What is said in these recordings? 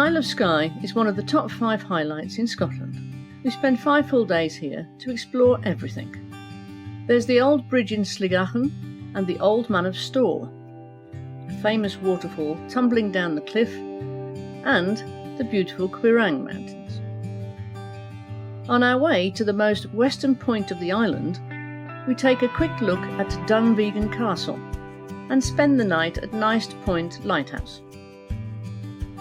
The Isle of Skye is one of the top 5 highlights in Scotland. We spend 5 full days here to explore everything. There's the old bridge in Sligachan and the Old Man of Storr, a famous waterfall tumbling down the cliff, and the beautiful Quiraing Mountains. On our way to the most western point of the island, we take a quick look at Dunvegan Castle and spend the night at Neist Point lighthouse.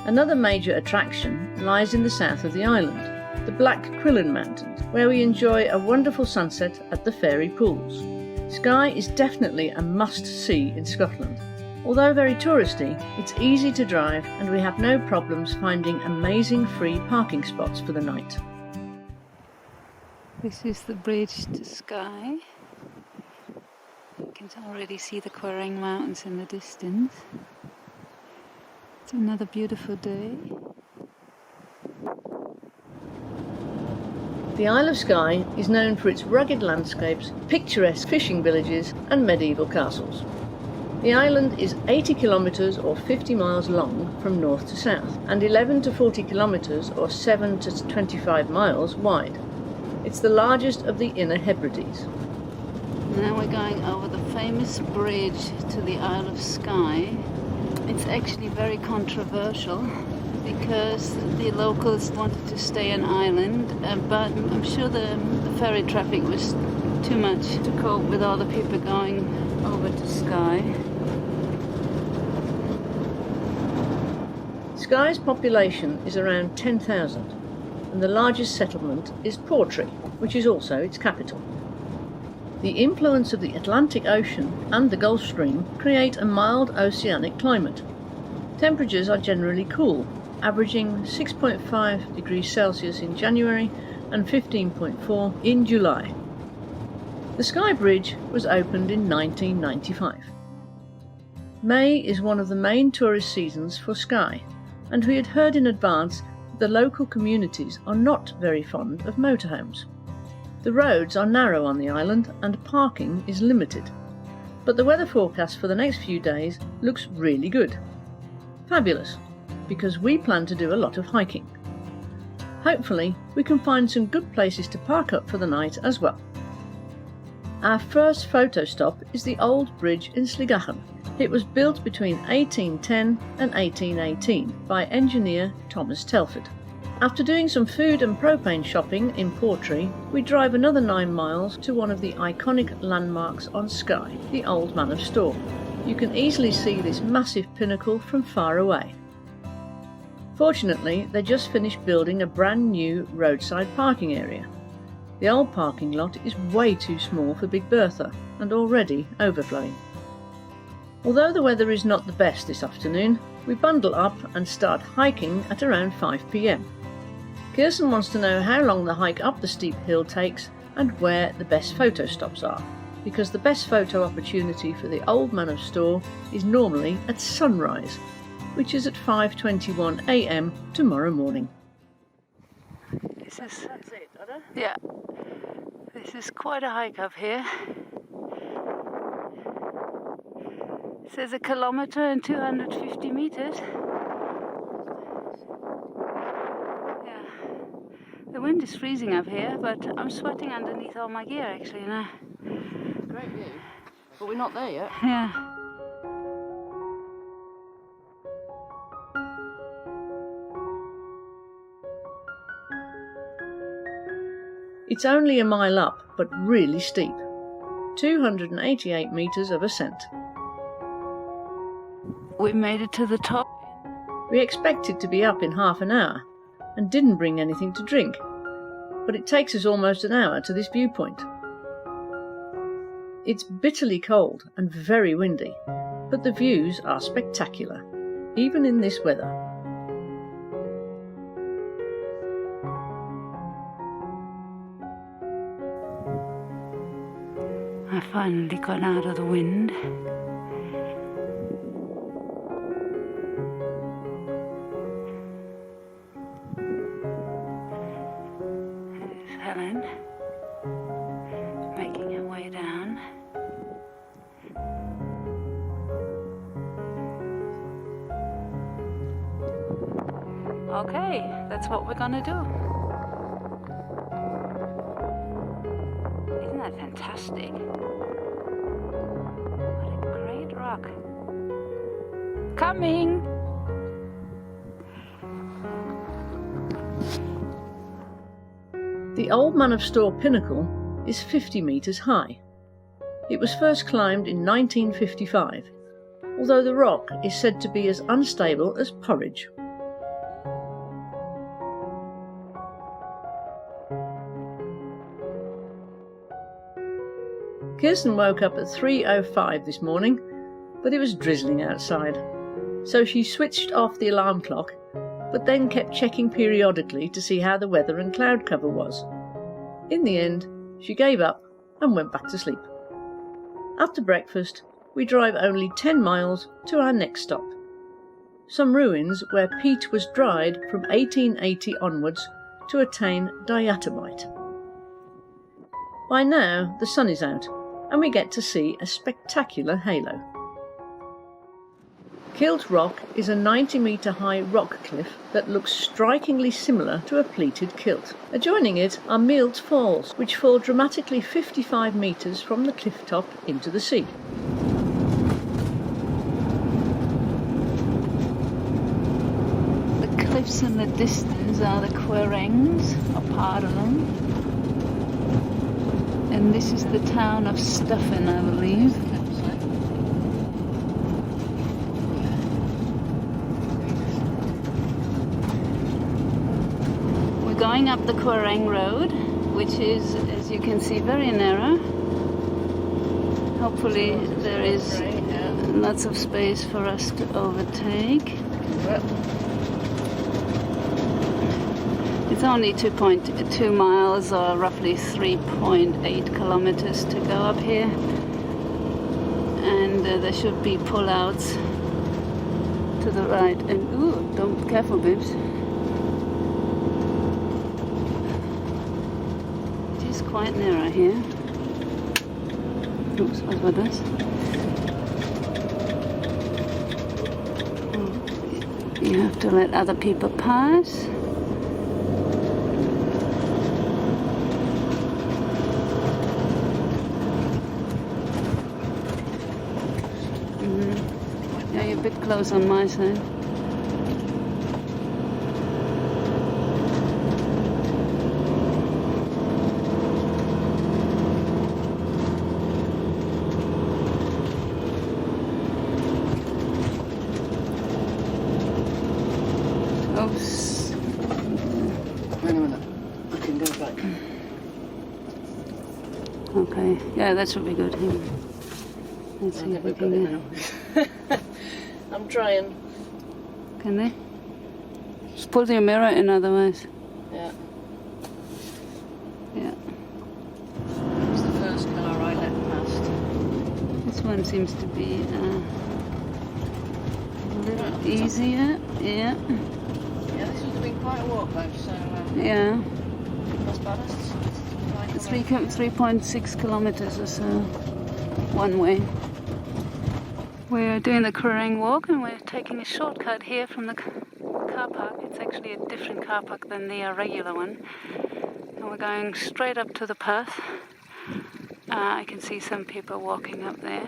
Another major attraction lies in the south of the island, the Black Cuillin Mountains, where we enjoy a wonderful sunset at the fairy pools. Skye is definitely a must-see in Scotland. Although very touristy, it's easy to drive and we have no problems finding amazing free parking spots for the night. This is the bridge to Skye. You can already see the Quiraing Mountains in the distance. It's another beautiful day. The Isle of Skye is known for its rugged landscapes, picturesque fishing villages and medieval castles. The island is 80 kilometres or 50 miles long from north to south and 11 to 40 kilometres or 7 to 25 miles wide. It's the largest of the Inner Hebrides. Now we're going over the famous bridge to the Isle of Skye. It's actually very controversial because the locals wanted to stay an island, but I'm sure the ferry traffic was too much to cope with all the people going over to Skye. Skye's population is around 10,000 and the largest settlement is Portree, which is also its capital. The influence of the Atlantic Ocean and the Gulf Stream create a mild oceanic climate. Temperatures are generally cool, averaging 6.5 degrees Celsius in January and 15.4 in July. The Skye Bridge was opened in 1995. May is one of the main tourist seasons for Skye, and we had heard in advance that the local communities are not very fond of motorhomes. The roads are narrow on the island and parking is limited, but the weather forecast for the next few days looks really good. Fabulous, because we plan to do a lot of hiking. Hopefully we can find some good places to park up for the night as well. Our first photo stop is the old bridge in Sligachan. It was built between 1810 and 1818 by engineer Thomas Telford. After doing some food and propane shopping in Portree, we drive another 9 miles to one of the iconic landmarks on Skye, the Old Man of Storr. You can easily see this massive pinnacle from far away. Fortunately, they just finished building a brand new roadside parking area. The old parking lot is way too small for Big Bertha and already overflowing. Although the weather is not the best this afternoon, we bundle up and start hiking at around 5 p.m. Kirsten wants to know how long the hike up the steep hill takes and where the best photo stops are, because the best photo opportunity for the Old Man of Storr is normally at sunrise, which is at 5:21 a.m. tomorrow morning. That's it, yeah. This is quite a hike up here. It says 1 kilometre and 250 metres. Yeah. The wind is freezing up here, but I'm sweating underneath all my gear actually now. Great view, but we're not there yet. Yeah. It's only a mile up, but really steep. 288 metres of ascent. We made it to the top. We expected to be up in half an hour and didn't bring anything to drink, but it takes us almost an hour to this viewpoint. It's bitterly cold and very windy, but the views are spectacular, even in this weather. I finally got out of the wind. There's Helen making her way down. Okay, that's what we're gonna do. Isn't that fantastic? What a great rock. Coming! The Old Man of Storr pinnacle is 50 metres high. It was first climbed in 1955, although the rock is said to be as unstable as porridge. Kirsten woke up at 3:05 this morning, but it was drizzling outside, so she switched off the alarm clock, but then kept checking periodically to see how the weather and cloud cover was. In the end, she gave up and went back to sleep. After breakfast, we drive only 10 miles to our next stop, some ruins where peat was dried from 1880 onwards to attain diatomite. By now, the sun is out, and we get to see a spectacular halo. Kilt Rock is a 90-metre high rock cliff that looks strikingly similar to a pleated kilt. Adjoining it are Milt Falls, which fall dramatically 55 metres from the cliff top into the sea. The cliffs in the distance are the Quiraings, or part of them. And this is the town of Stuffin, I believe. We're going up the Quiraing Road, which is, as you can see, very narrow. Hopefully there is lots of space for us to overtake. It's only 2.2 miles or roughly 3.8 kilometers to go up here, and there should be pull-outs to the right. And ooh, don't careful, babes. It is quite narrow here. Oops, what about this? You have to let other people pass. Yeah, you're a bit close on my side. Oops. Wait a minute, I can go back. Okay, yeah, that should be good. Let's see if we can get. I'm trying. Can they? Just pull your mirror in otherwise. Yeah. Yeah. It's the first car I let past. This one seems to be a little easier. Yeah. Yeah, this has been quite a walk though, so Yeah. not bad. It's 3.6 kilometers or so one way. We're doing the Quiraing walk and we're taking a shortcut here from the car park. It's actually a different car park than the regular one. And we're going straight up to the path. I can see some people walking up there.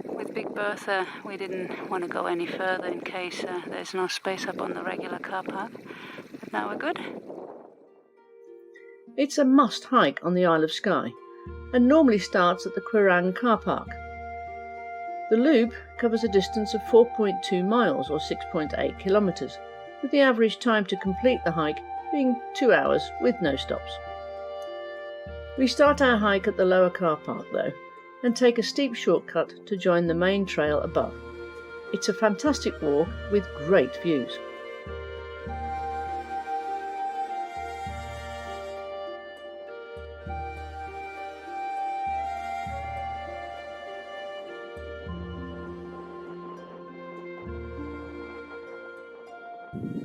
With Big Bertha, we didn't want to go any further in case there's no space up on the regular car park. But now we're good. It's a must hike on the Isle of Skye and normally starts at the Quiraing car park. The loop covers a distance of 4.2 miles or 6.8 kilometres, with the average time to complete the hike being 2 hours with no stops. We start our hike at the lower car park though, and take a steep shortcut to join the main trail above. It's a fantastic walk with great views.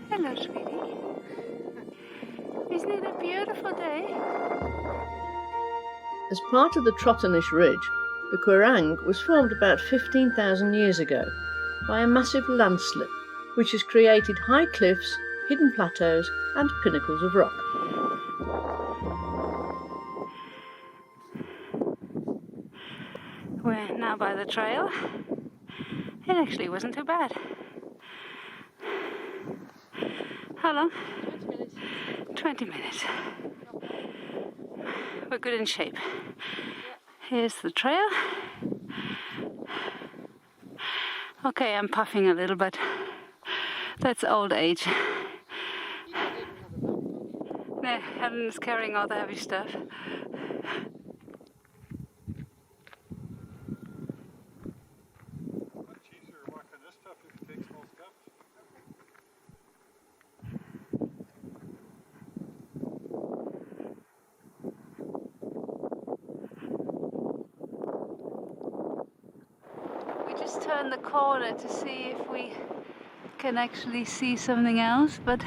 Hello, sweetie. Isn't it a beautiful day? As part of the Trottenish Ridge, the Quiraing was formed about 15,000 years ago by a massive landslip which has created high cliffs, hidden plateaus and pinnacles of rock. We're now by the trail. It actually wasn't too bad. How long? 20 minutes. 20 minutes. We're good in shape. Here's the trail. Okay, I'm puffing a little, but that's old age. No, Helen's carrying all the heavy stuff. Turn the corner to see if we can actually see something else, but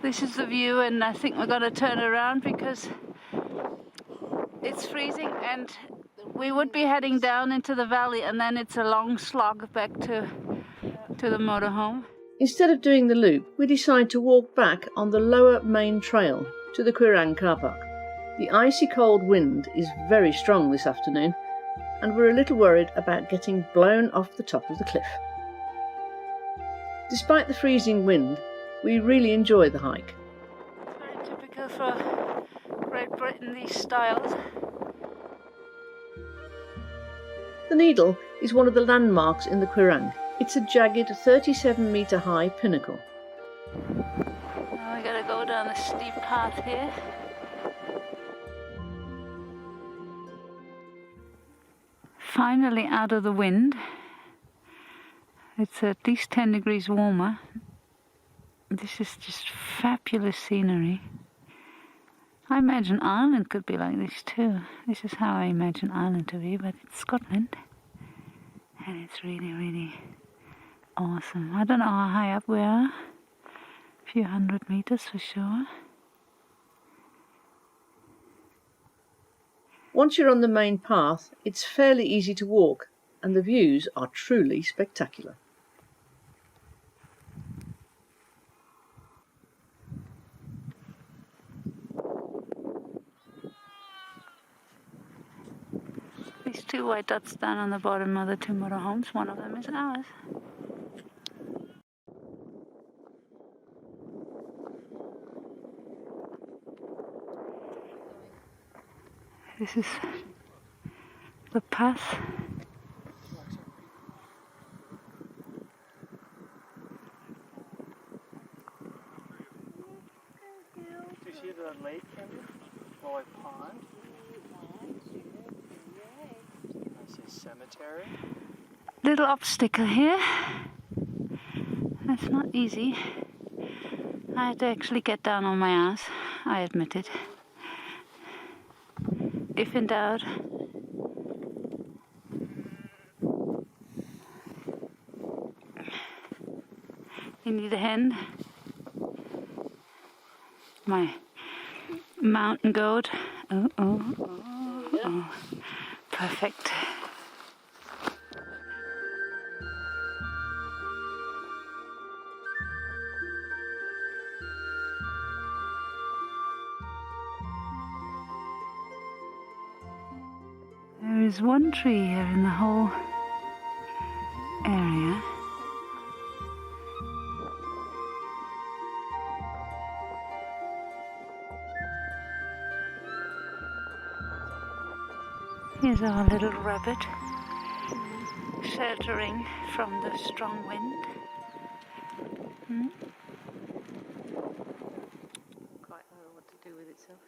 this is the view, and I think we're going to turn around because it's freezing and we would be heading down into the valley, and then it's a long slog back to the motorhome. Instead of doing the loop, we decide to walk back on the lower main trail to the Quiraing car park. The icy cold wind is very strong this afternoon, and we're a little worried about getting blown off the top of the cliff. Despite the freezing wind, we really enjoy the hike. It's very typical for Great Britain, these styles. The Needle is one of the landmarks in the Quiraing. It's a jagged 37-metre high pinnacle. Now we gotta go down the steep path here. Finally out of the wind. It's at least 10 degrees warmer. This is just fabulous scenery. I imagine Ireland could be like this too. This is how I imagine Ireland to be, but it's Scotland. And it's really, really awesome. I don't know how high up we are. A few hundred meters for sure. Once you're on the main path, it's fairly easy to walk, and the views are truly spectacular. These two white dots down on the bottom are the two motorhomes. One of them is ours. This is the path. Do you see the lake, Boy Pond? I see cemetery. Little obstacle here. That's not easy. I had to actually get down on my ass, I admit it. If in doubt. You need a hand. My mountain goat. Oh. Perfect. There is one tree here in the whole area. Here's our little rabbit, sheltering from the strong wind. Quite know what to do with itself.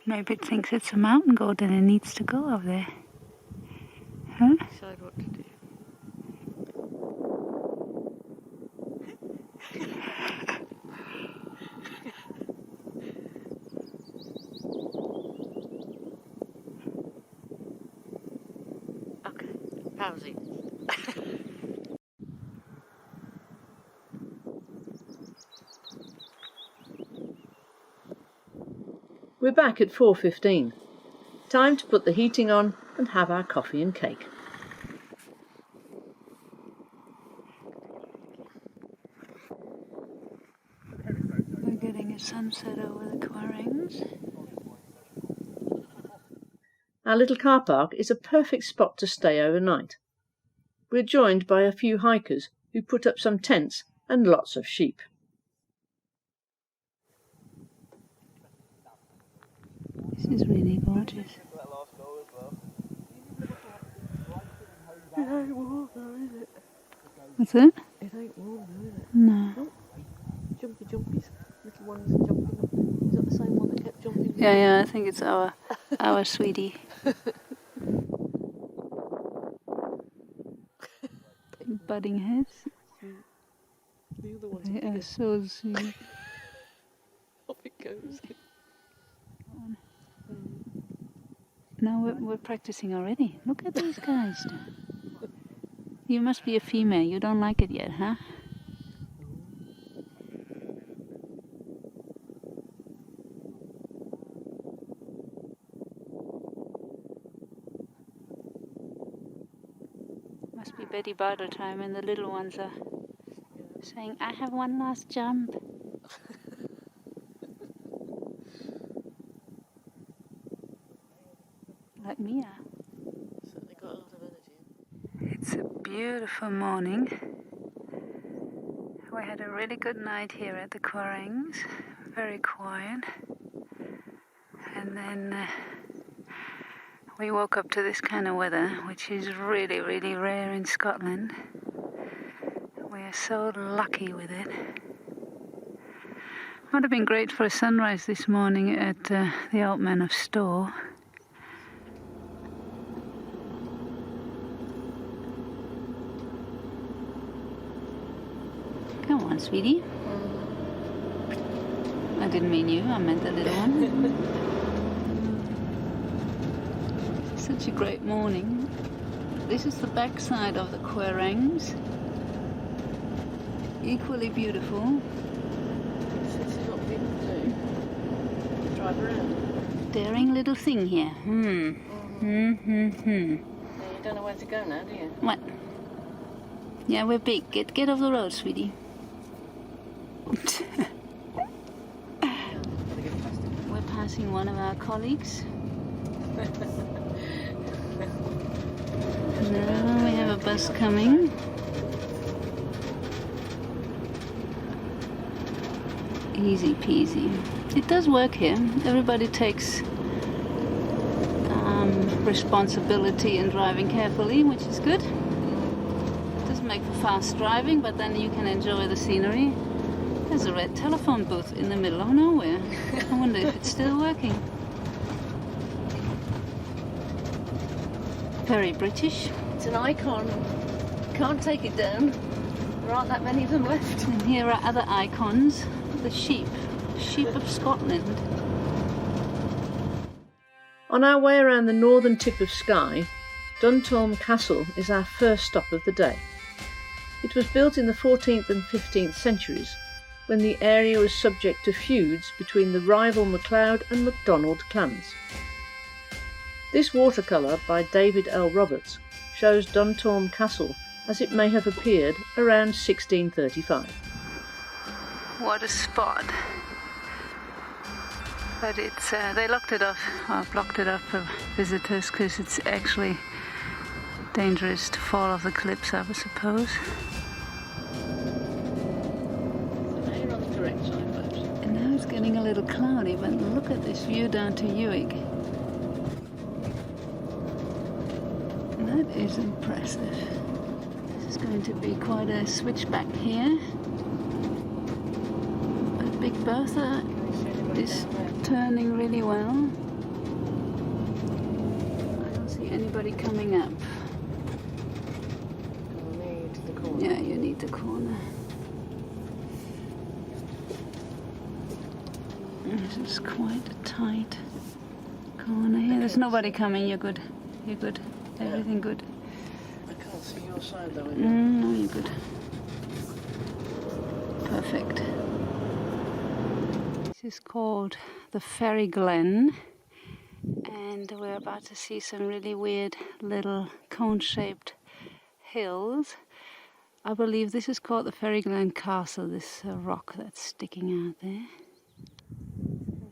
Maybe it thinks it's a mountain goat and it needs to go over there. Huh? Decide what to do. Okay, pausing. back at 4:15. Time to put the heating on and have our coffee and cake. We're getting a sunset over the Quiraings. Our little car park is a perfect spot to stay overnight. We're joined by a few hikers who put up some tents and lots of sheep. This is really gorgeous. It ain't warm though, is it? What's that? It ain't warm though, is it? No. Oh, jumpies. Little ones are jumping up. Is that the same one that kept jumping? Yeah, I think it's our sweetie. Budding heads. The other one's They are so sweet. off it goes. Now we're practicing already. Look at these guys. You must be a female. You don't like it yet, huh? Must be Betty Bartle time and the little ones are saying, I have one last jump. Like Mia. Certainly got a lot of energy. It's a beautiful morning. We had a really good night here at the Quiraings. Very quiet. And then we woke up to this kind of weather, which is really, really rare in Scotland. We are so lucky with it. Would have been great for a sunrise this morning at the Old Man of Storr. Come on, sweetie. I didn't mean you, I meant the little one. Such a great morning. This is the backside of the Quiraings. Equally beautiful. This is what people do. Drive around. Daring little thing here. Now you don't know where to go now, do you? What? Yeah, we're big. Get off the road, sweetie. We're passing one of our colleagues. Now we have a bus coming. Easy peasy. It does work here. Everybody takes responsibility in driving carefully, which is good. It doesn't make for fast driving, but then you can enjoy the scenery. There's a red telephone booth in the middle of nowhere. I wonder if it's still working. Very British. It's an icon. Can't take it down. There aren't that many of them left. And here are other icons. The sheep. Sheep of Scotland. On our way around the northern tip of Skye, Dantulm Castle is our first stop of the day. It was built in the 14th and 15th centuries, when the area was subject to feuds between the rival MacLeod and MacDonald clans. This watercolour by David L. Roberts shows Dantulm Castle as it may have appeared around 1635. What a spot. But it's they locked it off, or blocked it off for visitors because it's actually dangerous to fall off the cliffs, I suppose. So now you're on the correct side, perhaps. And now it's getting a little cloudy, but look at this view down to Uig. That is impressive. This is going to be quite a switchback here. But Big Bertha is turning really well. I don't see anybody coming up. We'll need the corner. Yeah, you need the corner. This is quite a tight corner here. There's nobody coming. You're good. You're good. Everything good. I can't see your side though. No, you're good. Perfect. This is called the Fairy Glen, and we're about to see some really weird little cone-shaped hills. I believe this is called the Fairy Glen Castle, this rock that's sticking out there.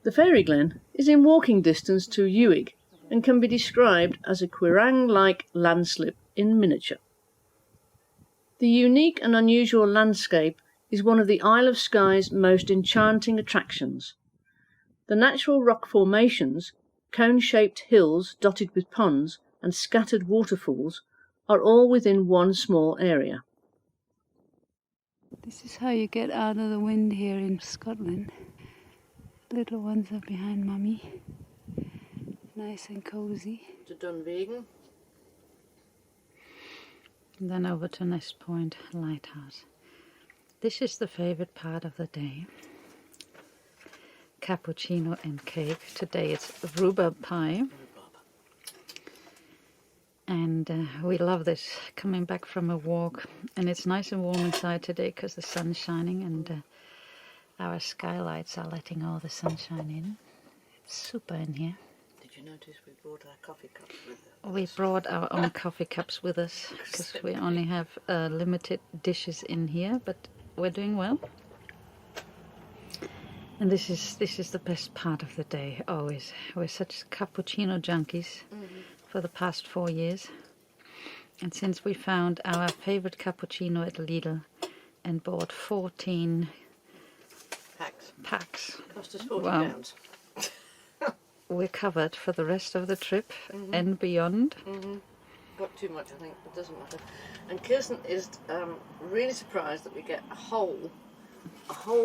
The Fairy Glen is in walking distance to Uig and can be described as a Quiraing-like landslip in miniature. The unique and unusual landscape is one of the Isle of Skye's most enchanting attractions. The natural rock formations, cone-shaped hills dotted with ponds and scattered waterfalls are all within one small area. This is how you get out of the wind here in Scotland. Little ones are behind Mummy. Nice and cozy. To Dunvegan. And then over to Neist Point lighthouse. This is the favorite part of the day. Cappuccino and cake. Today it's rhubarb pie. And we love this, coming back from a walk. And it's nice and warm inside today because the sun's shining and our skylights are letting all the sunshine in. It's super in here. Did you notice we brought our coffee cups with us? We brought our own coffee cups with us because we only have limited dishes in here, but we're doing well. And this is the best part of the day, always. We're such cappuccino junkies for the past 4 years. And since we found our favorite cappuccino at Lidl and bought 14 packs. Cost us £40. We're covered for the rest of the trip and beyond. Got too much, I think. It doesn't matter. And Kirsten is really surprised that we get a whole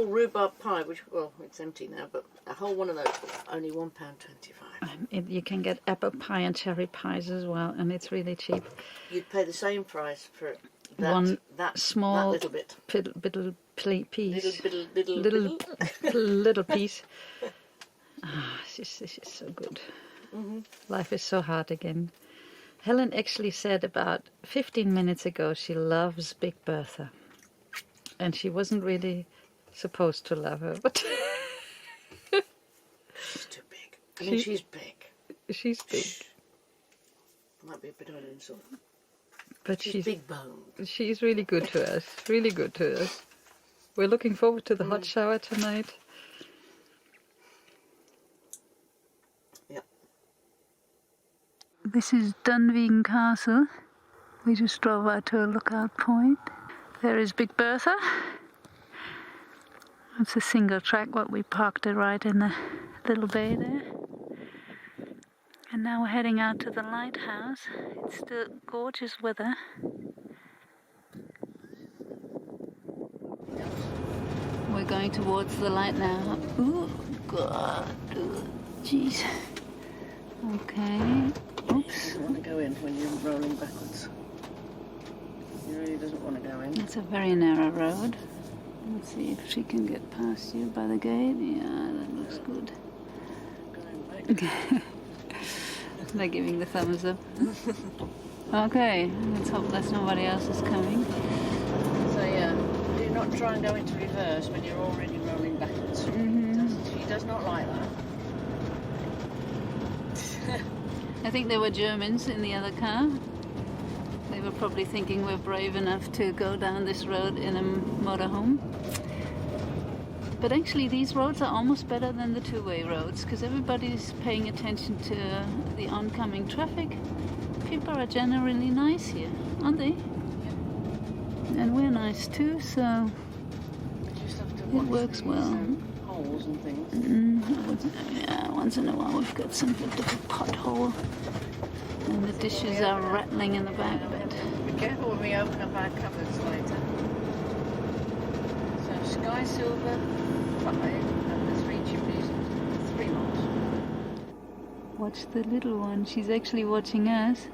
rhubarb pie, which, well, it's empty now, but a whole one of those for only £1.25. You can get apple pie and cherry pies as well, and it's really cheap. You'd pay the same price for that small little bit. Piece. Little little piece. This is so good. Life is so hard again. Helen actually said about 15 minutes ago she loves Big Bertha. And she wasn't really supposed to love her, but she's too big. I mean, she's big. She's big. Might be a bit of an insult. But she's big boned. She's really good to us. Really good to us. We're looking forward to the hot shower tonight. Yep. This is Dunvegan Castle. We just drove out to a lookout point. There is Big Bertha. It's a single track, what we parked it right in the little bay there. And now we're heading out to the lighthouse. It's still gorgeous weather. We're going towards the light now. Ooh, God. Ooh, jeez. Okay. Oops. He doesn't want to go in when you're rolling backwards. He really doesn't want to go in. It's a very narrow road. Let's see if she can get past you by the gate. Yeah, that looks good. Going back. They're giving the thumbs up. Okay, let's hope there's nobody else is coming. So yeah, do not try and go into reverse when you're already rolling backwards. She does not like that. I think there were Germans in the other car. They were probably thinking we're brave enough to go down this road in a motorhome. But actually these roads are almost better than the two-way roads because everybody's paying attention to the oncoming traffic. People are generally nice here, aren't they? Yeah. And we're nice too, so it works well. Holes and things. Yeah, once in a while we've got some bit of a pothole. And the dishes are rattling in the back of it. Be careful when we open up our cupboards later. So Sky Silver 5 and the 3 chimneys 3 miles. Watch the little one. She's actually watching us.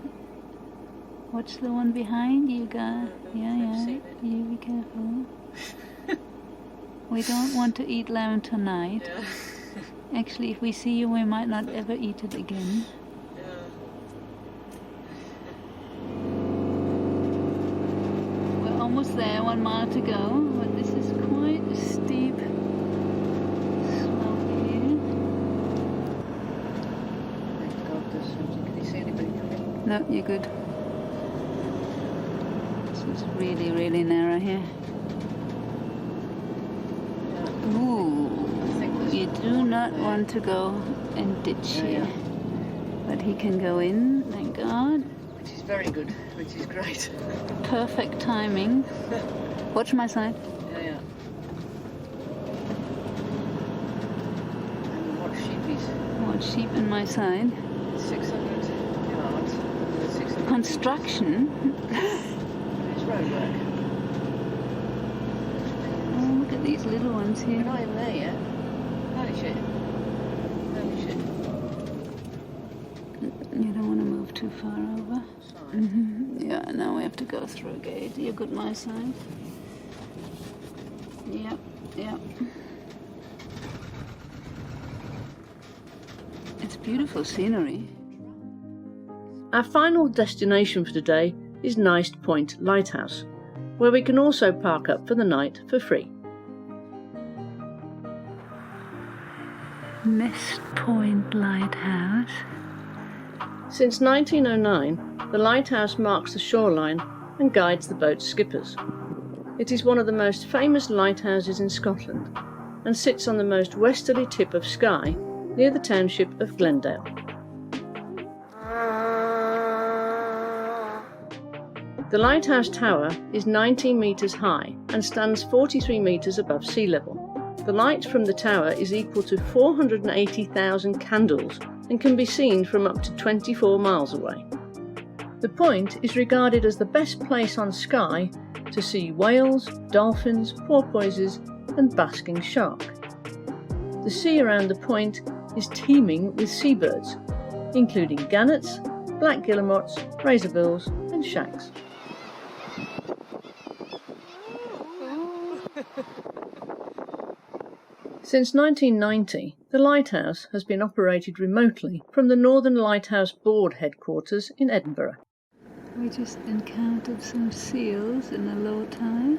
Watch the one behind you, guys. Yeah. You be careful. We don't want to eat lamb tonight. Yeah. Actually, if we see you, we might not ever eat it again. Almost there, 1 mile to go, but this is quite a steep slope here. No, you're good. This is really, really narrow here. Ooh, you do not want to go and ditch here. But he can go in, thank God. Which is very good, which is great. Perfect timing. Watch my side. Yeah. And what sheep is? Watch sheep in my side. 600 yards. 600 Construction? It's roadwork. Oh, look at these little ones We're here. not even there yet. Holy shit. Holy shit. You don't want to move too far over. Sorry. Yeah, now we have to go through a gate. You're good, my side. Yep. It's beautiful scenery. Our final destination for today is Neist Point Lighthouse, where we can also park up for the night for free. Neist Point Lighthouse. Since 1909, the lighthouse marks the shoreline and guides the boat's skippers. It is one of the most famous lighthouses in Scotland and sits on the most westerly tip of Skye, near the township of Glendale. The lighthouse tower is 19 metres high and stands 43 metres above sea level. The light from the tower is equal to 480,000 candles and can be seen from up to 24 miles away. The point is regarded as the best place on Skye to see whales, dolphins, porpoises and basking shark. The sea around the point is teeming with seabirds, including gannets, black guillemots, razorbills and shags. Since 1990, the lighthouse has been operated remotely from the Northern Lighthouse Board headquarters in Edinburgh. We just encountered some seals in the low tide.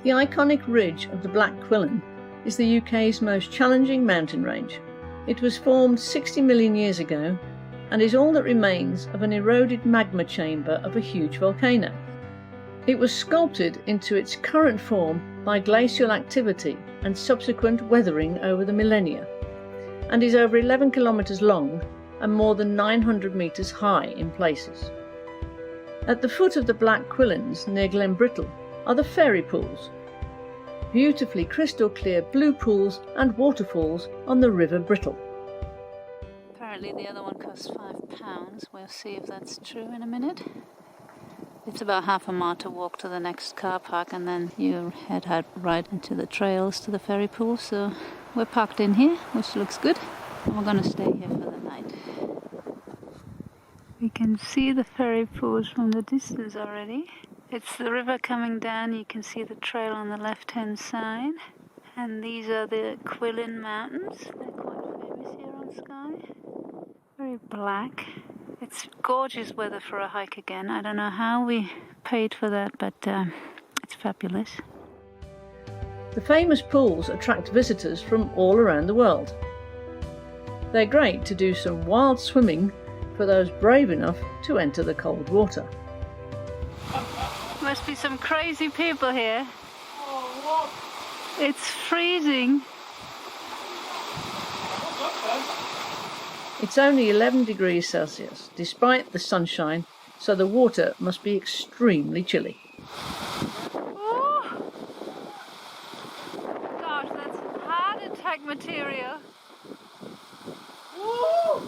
The iconic ridge of the Black Cuillin is the UK's most challenging mountain range. It was formed 60 million years ago and is all that remains of an eroded magma chamber of a huge volcano. It was sculpted into its current form by glacial activity and subsequent weathering over the millennia, and is over 11 kilometres long and more than 900 metres high in places. At the foot of the Black Cuillins near Glenbrittle are the fairy pools, beautifully crystal clear blue pools and waterfalls on the River Brittle. Apparently the other one costs £5. We'll see if that's true in a minute. It's about half a mile to walk to the next car park and then you head out right into the trails to the ferry pool. So we're parked in here, which looks good, and we're going to stay here for the night. We can see the ferry pools from the distance already. It's the river coming down. You can see the trail on the left-hand side. And these are the Quiraing Mountains. They're quite famous here on Skye. Very black. It's gorgeous weather for a hike again. I don't know how we paid for that, but it's fabulous. The famous pools attract visitors from all around the world. They're great to do some wild swimming for those brave enough to enter the cold water. Must be some crazy people here. Oh, what? It's freezing. It's only 11 degrees Celsius, despite the sunshine, so the water must be extremely chilly. Oh. Gosh, that's heart attack material. Woo!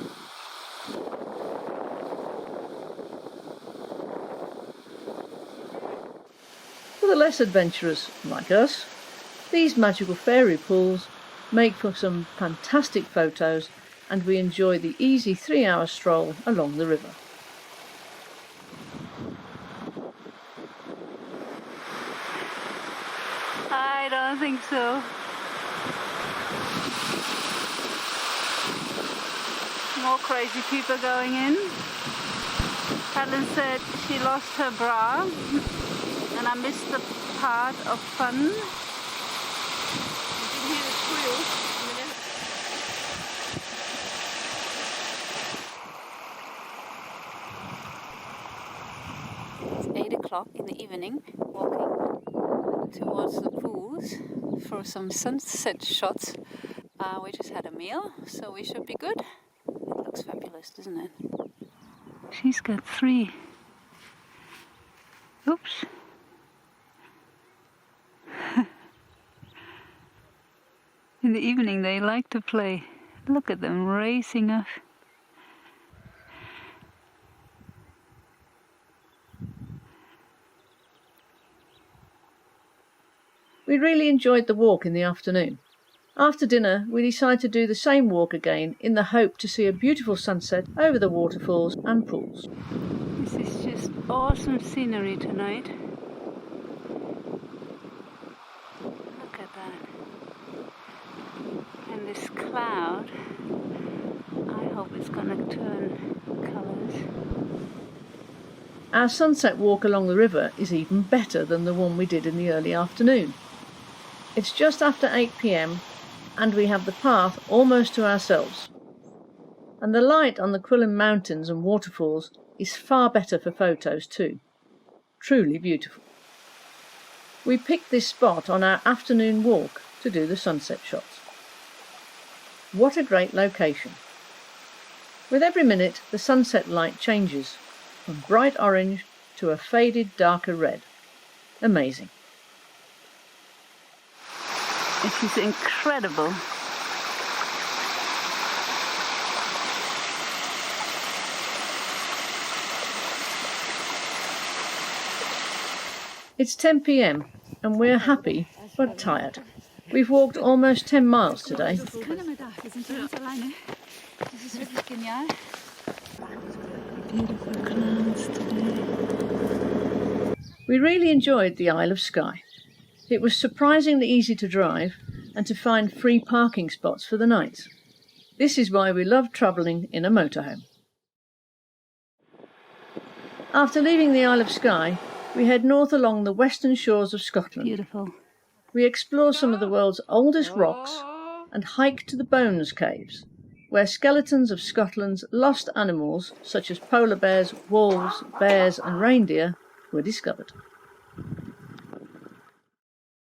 For the less adventurous, like us, these magical fairy pools make for some fantastic photos, and we enjoy the easy 3-hour stroll along the river. I don't think so. More crazy people going in. Helen said she lost her bra, and I missed the part of fun. You can hear the squeal in a minute. o'clock in the evening, walking towards the pools for some sunset shots. We just had a meal, so we should be good. It looks fabulous, doesn't it? She's got 3. Oops. In the evening they like to play. Look at them racing off. We really enjoyed the walk in the afternoon. After dinner, we decided to do the same walk again in the hope to see a beautiful sunset over the waterfalls and pools. This is just awesome scenery tonight. Look at that. And this cloud, I hope it's going to turn colours. Our sunset walk along the river is even better than the one we did in the early afternoon. It's just after 8 p.m. and we have the path almost to ourselves. And the light on the Quiraing Mountains and waterfalls is far better for photos too. Truly beautiful. We picked this spot on our afternoon walk to do the sunset shots. What a great location. With every minute the sunset light changes from bright orange to a faded darker red. Amazing. This is incredible. It's 10 p.m. and we're happy but tired. We've walked almost 10 miles today. This is wirklich genial. Beautiful clouds today. We really enjoyed the Isle of Skye. It was surprisingly easy to drive and to find free parking spots for the night. This is why we love travelling in a motorhome. After leaving the Isle of Skye, we head north along the western shores of Scotland. Beautiful. We explore some of the world's oldest rocks and hike to the Bones Caves, where skeletons of Scotland's lost animals, such as polar bears, wolves, bears and reindeer, were discovered.